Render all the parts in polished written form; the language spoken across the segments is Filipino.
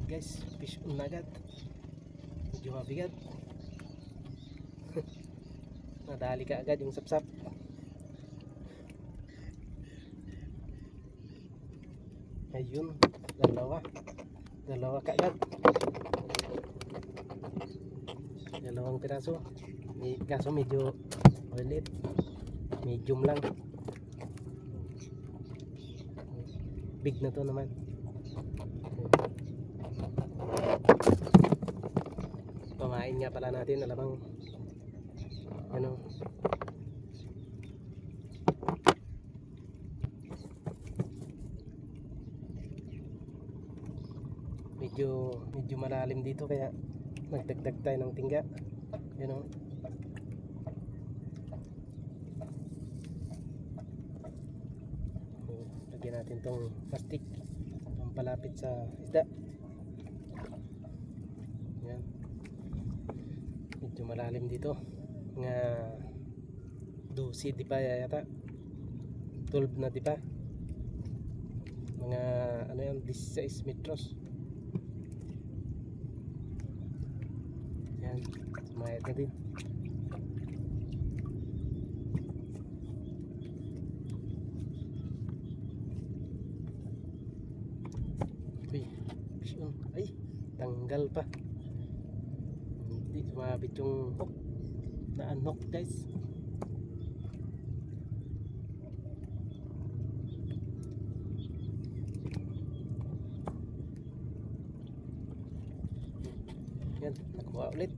guys, fish on agad. Medyo mabigat. Nadali ka agad yung sapsap. Ayun, dalawa ka agad. Dalawang piraso. Kaso medyo ulit, medium lang. Big na to naman. Pamain nga pala natin, alamang ano, medyo malalim dito kaya nagdagdag tayo ng tingga. Yan o. Lagyan natin tong plastic ang palapit sa isda. Yan. Medyo malalim dito. Nga 12 di pa yata. 12 na di pa. Mga ano yan, 16 metros. Yan. Sumayat na din. Ay, tanggal pa. Hindi sumabit yung hook. Na-unhook guys. Yan, nakuha ulit.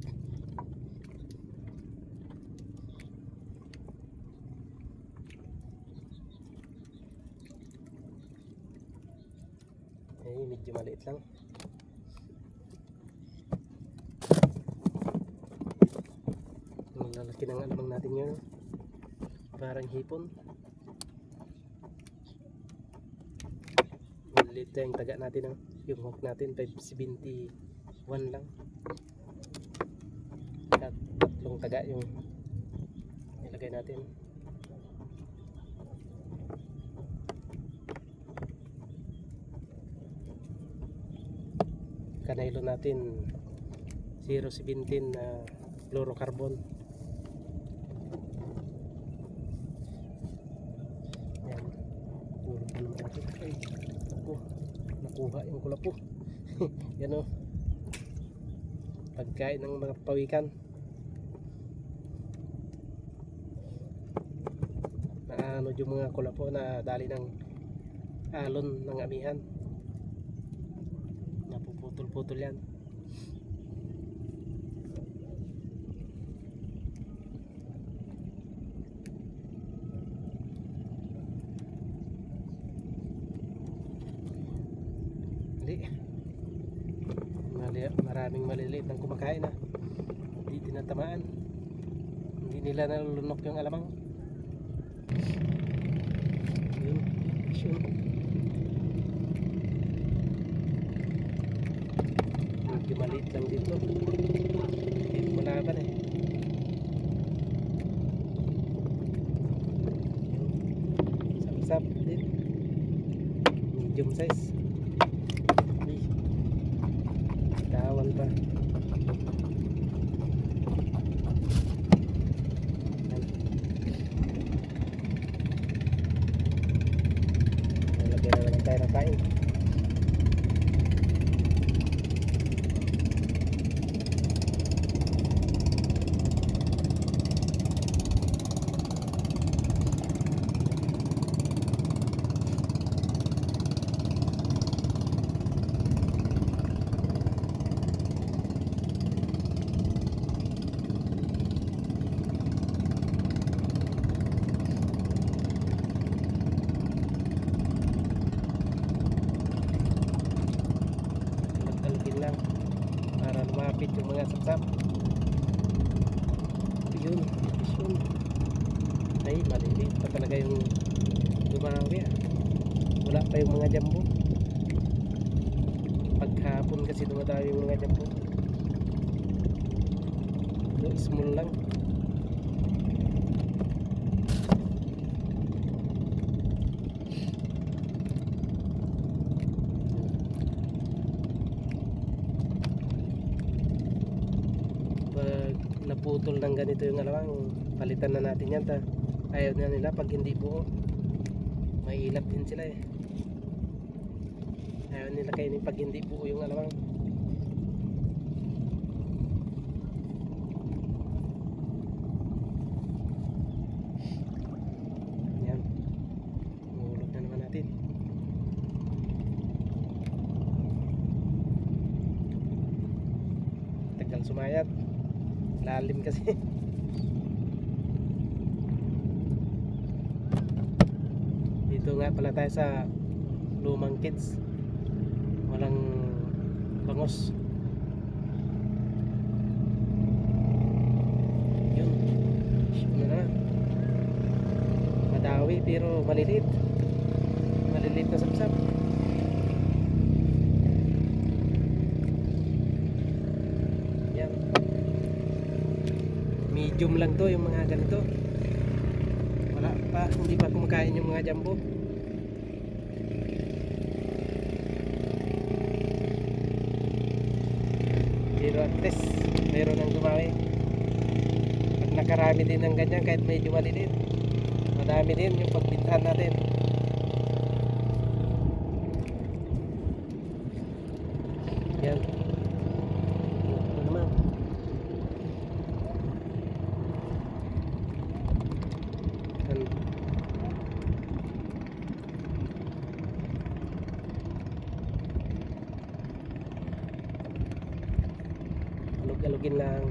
Ay, medyo maliit lang. Lalaki ng alamang natin yun. Parang hipon. Maliit yung taga natin. Yung hook natin 571 lang. At tatlong taga yung nilagay natin. Kanailo natin 017 na fluorocarbon. Yan. Puro pa naman natin. Ay, ako, nakuha yung kulapo. Yan o. Pagkain ng mga pawikan. Naano yung mga kulapo na dali ng alon ng amihan. Napuputol-putol yan. Maraming maliliit ang kumakain na hindi tinatamaan, hindi nila nalulunok yung alamang. Yun, sure. Medyo maliit lang dito, hindi mo laban eh. Sap-sap din, medium size. Dawal pa. Lagyan na naman tayo ng kain. Para lumapit yung mga sapsap. Yun, yun. Ay, maliliit pa talaga yung dumawi. Wala pa yung mga jumbo. Paghapon kasi dumadawi yung mga jumbo. Small lang. puputol ng ganito yung alawang, palitan na natin yan. Ayaw na nila pag hindi buo, may ilap din sila eh. Ayaw nila kainin pag hindi buo yung alawang. Yan, uhulog na naman natin. Tagal sumayat, lalim kasi. Dito nga pala tayo sa Lumang Kids, walang bangos. Yun, ano na, madawi pero maliliit na sapsap. Yan, medium lang to yung mga ganito. Wala pa, hindi pa kumakain yung mga jumbo. Pero at least meron ng dumawi. Pag nakarami din ng ganyan, kahit medyo maliliit, madami din yung pagbintahan natin. Yan, ito naman. Alugin lang,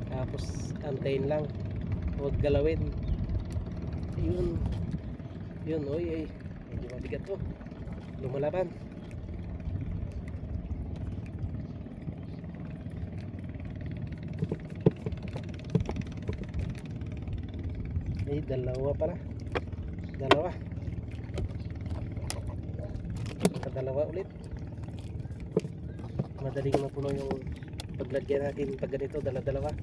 tapos antayin lang, huwag galawin. Yun, oy, medyo mabigat to, lumalaban. Ay, dalawa pala, dalawa ulit. Madaling mapuno yung paglagyan natin pag ganito, dala-dalawa.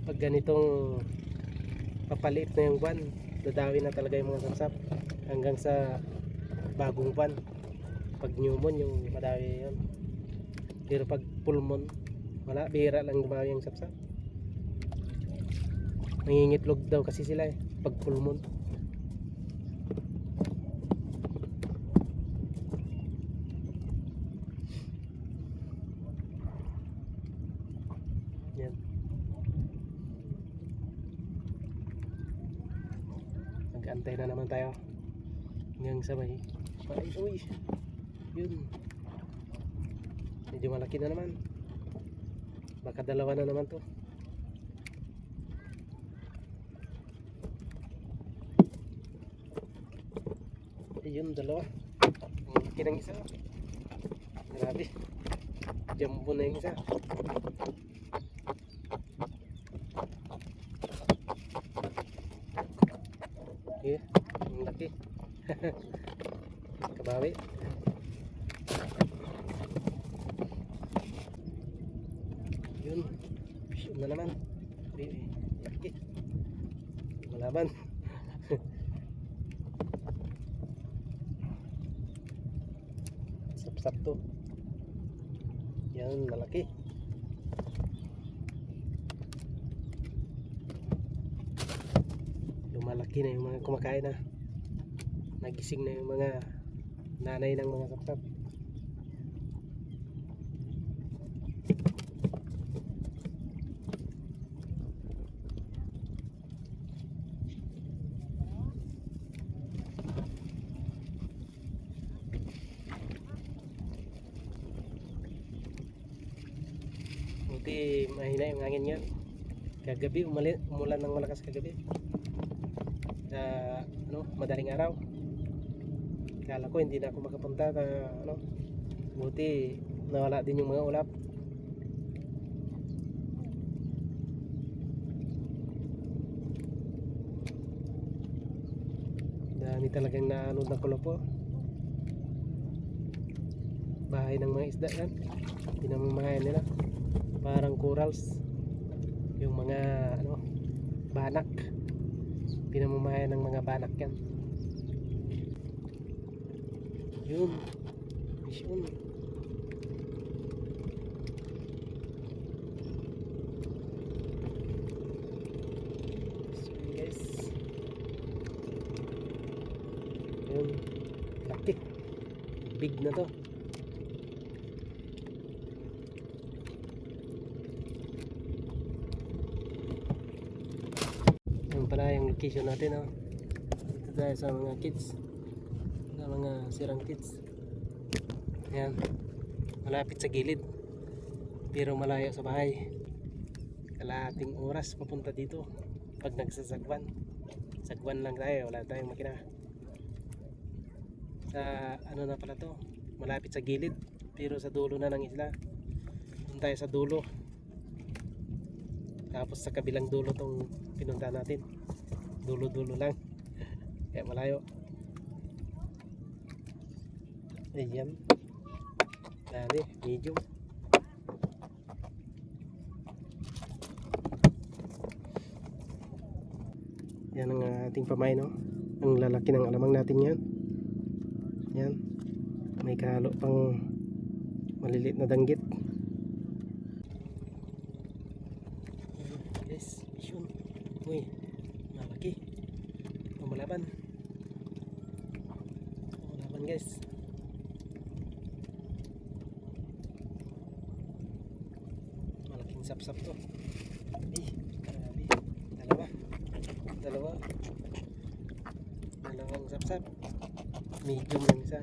Pag ganitong papaliit na yung buwan, dadawin na talaga yung mga sapsap hanggang sa bagong buwan. Pag new moon yung madawi yun, pero pag full moon wala, bihira lang dumawi yung sapsap. Nangingitlog daw kasi sila eh pag full moon. Yan, nag-antay na naman tayo hanggang sa may uy, yun, medyo malaki na naman, baka dalawa na naman to. Ayun, dalawa, ang laki ng isa, grabe, jumbo na yung isa. Yeah, ang laki. Kabawi. Yun, shoot na naman. Laki, malaban. Sapsap to. Yan, malaki. Lumalaki na yung mga kumakain na. Nagising na yung mga nanay ng mga sapsap. Buti mahina yung hangin yan. Kagabi umulan ng malakas kagabi. Sa madaling araw. Kala ko hindi na ako makapunta buti nawala din yung mga ulap. Dami talagang naanod ng kulupo. bahay ng mga isda yan. Pinamamahayan nila. Parang corals. Yung mga ano, banak. Pinamamahayan ng mga banak yan. Yun. Yun. Guys. Yun. Laki. Big na to. Yan pala yung location natin, oh. Dito tayo sa mga kids. Sa mga sirang kids. Yan. Malapit sa gilid. Pero malayo sa bahay. Kalahating oras papunta dito. Pag nagsasagwan. Sagwan lang tayo. Wala tayong makina. Sa ano na pala to. Malapit sa gilid. Pero sa dulo na ng isla. Doon tayo sa dulo. Tapos sa kabilang dulo tong pinunta natin. Dulo-dulo lang. Kaya malayo. Ayan. Dali, medium. Yan ang ating pamay, no? Ang lalaki ng alamang natin yan. Yan. May kahalo pang maliliit na danggit. Guys, yun. Uy, malaki. Pamalaban. Pamalaban, guys. Malaking sapsap to. Grabe. Dalawang sapsap. Medium yung isa.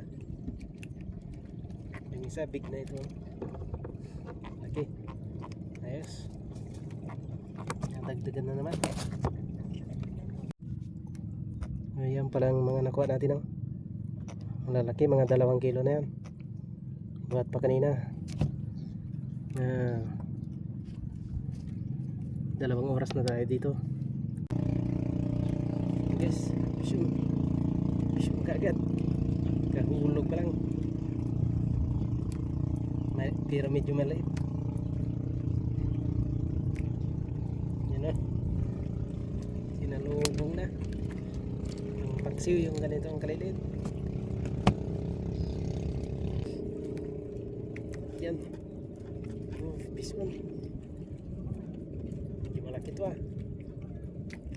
Yung isa big na ito. Laki. Ayos. Dagdagan na naman. Ayan palang mga nakuha natin, malalaki, mga 2 kilo na yan. Buhat pa kanina. 2 oras na tayo dito. Guys, shoot kaagad. Kahulog pa lang. Pero medyo maliit. Yan, sinalubong na. Yung paksiw, yung ganito ang kalilit. Yan. Bison. Medyo malaki ito,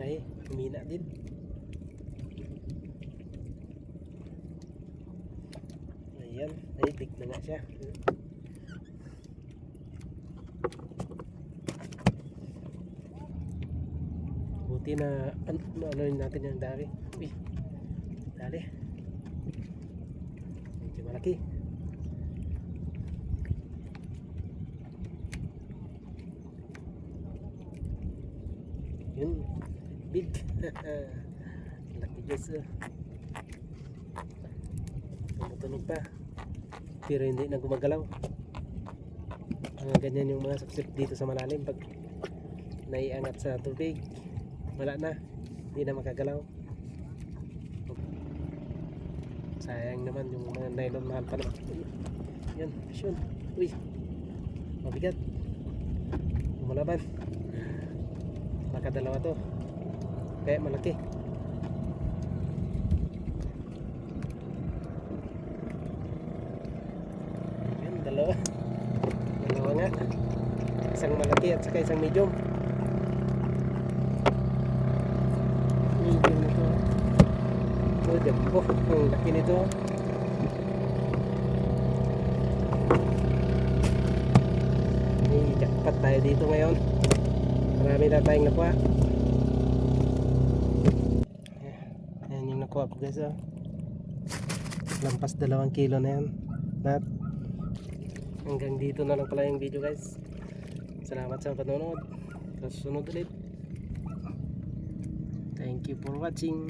ay humina din. Ayan, ay big na nga siya. Buti na ano natin yung dali. Uy, dali. Medyo malaki. Yun, big. Laki guys. Tumutunog pa. Pero hindi na gumagalaw. Ganyan yung mga suksip dito sa malalim. Pag naiangat sa tubig, wala na. Hindi na makagalaw. Sayang naman yung mga nylon, mahal pa naman. Yan, yun. Uy, mabigat. Lumalaban. Baka 2 to. Kaya malaki. Yan, 2. 2 nga. Isang malaki at saka isang medium. Medium na to. Oh, jumbo. Ang laki nito. Jackpot tayo dito ngayon. Marami na tayong nakuha. Ayan yung nakuha ko, guys. Lampas 2 kilo na yan. At hanggang dito na lang pala yung video, guys. Salamat sa panonood. Sa susunod ulit. Thank you for watching.